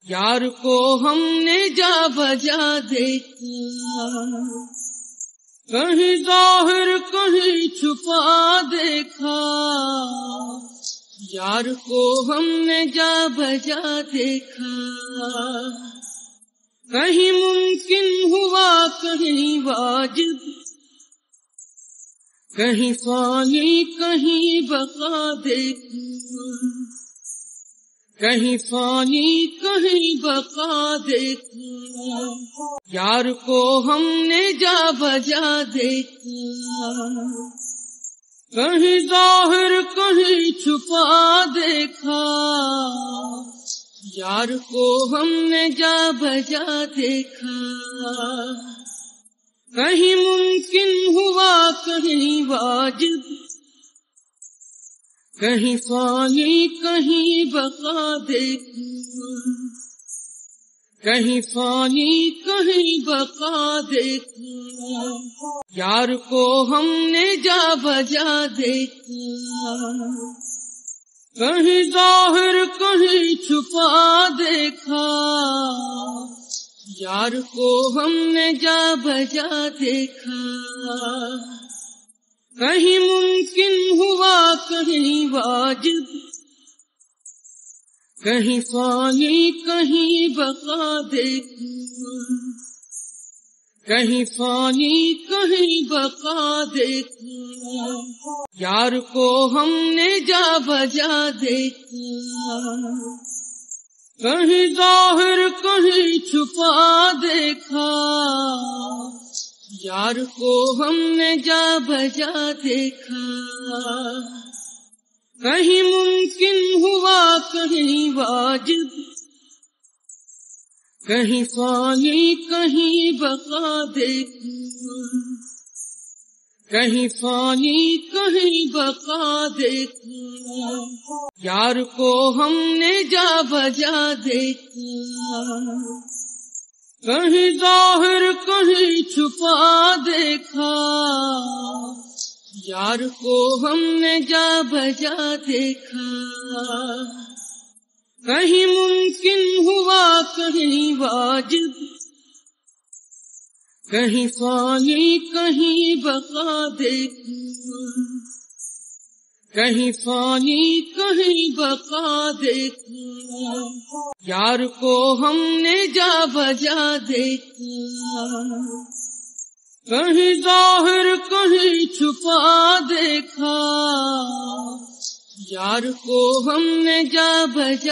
یار کو ہم نے جا بجا دیکھا، کہیں ظاہر کہیں چھپا دیکھا، یار کو ہم نے جا بجا دیکھا، کہیں ممکن ہوا کہیں واجب، کہیں فانی کہیں بقا دیکھا، کہیں فانی کہیں بقا دیکھا، یار کو ہم نے جا بجا دیکھا، کہیں ظاہر کہیں چھپا دیکھا، یار کو ہم نے جا بجا دیکھا، کہیں ممکن ہوا کہیں واجب، کہیں فانی کہیں بقا دیکھا، کہیں فانی کہیں بقا دیکھا، یار کو ہم نے جا بجا دیکھا، کہیں ظاہر کہیں چھپا دیکھا، یار کو ہم نے جا بجا دیکھا، کہیں ممکن ہوا کہیں واجب، کہیں فانی کہیں بقا دیکھا، کہیں فانی کہیں بقا دیکھا، یار کو ہم نے جا بجا دیکھا، کہیں ظاہر کہیں چھپا دیکھا، یار کو ہم نے جا بجا دیکھا، کہیں ممکن ہوا کہیں واجب، کہیں فانی کہیں بقا دیکھا، کہیں فانی کہیں بقا دیکھا، یار کو ہم نے جا بجا دیکھا، کہیں ظاہر کہیں چھپا دیکھا، یار کو ہم نے جا بجا دیکھا، کہیں ممکن ہوا کہیں واجب، کہیں فانی کہیں بقا دیکھا، کہیں فانی کہیں بقا دیکھا، یار کو ہم نے جا بجا دیکھا، کہیں ظاہر کہیں چھپا دیکھا، یار کو ہم نے جا بجا